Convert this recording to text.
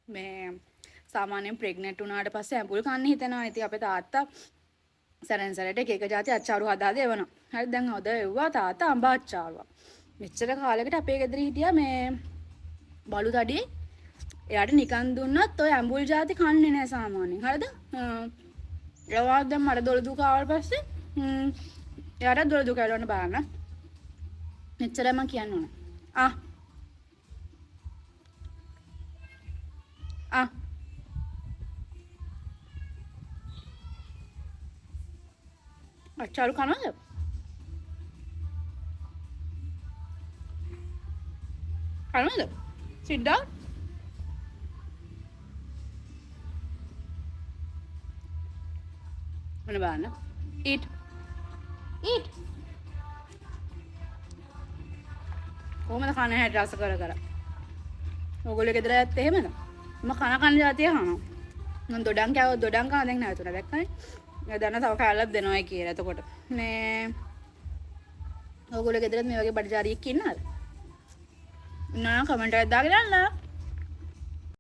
මේ සාමාන්‍යයෙන් ප්‍රෙග්නන්ට් වුණාට පස්සේ ඇඹුල් කන්න හිතෙනවා. ඉතින් අපේ තාත්තා සැරෙන් සැරේට එක එක જાති අච්චාරු හදා දෙවනවා. හරි දැන් හොද එව්වා තාත්තා අඹ අච්චාරුවක්. මෙච්චර කාලෙකට අපේ ගෙදර හිටියා මේ බලු තඩි. එයාට නිකන් දුන්නත් ඔය ඇඹුල් જાති කන්නේ නැහැ සාමාන්‍යයෙන්. හරිද? ඒවා දැන් මට දොළ දුක ආවට පස්සේ එයාට දොළ දුක වලට බලන්න. මෙච්චරයි මම කියන්න ඕන. අච්චාරු කනවද? කනවද? sit down. මොන බලන්න. eat. eat. කොහමද කන හැට රස කර කර. ඕගොල්ලෝ ගෙදර ඇත්තේ එහෙමද? මම කන જાතිය අහනවා. මම දොඩම් කෑවොත් දොඩම් කන දැන් නැවතුණා දැක්කනේ. මම දන්න තව කාලයක් දෙනවයි කියලා. එතකොට මේ ඕගොල්ලෝ ගෙදරත් මේ වගේ බඩජාරියෙක් ඉන්නවද? කමෙන්ට් එකක් දාගෙන යන්න.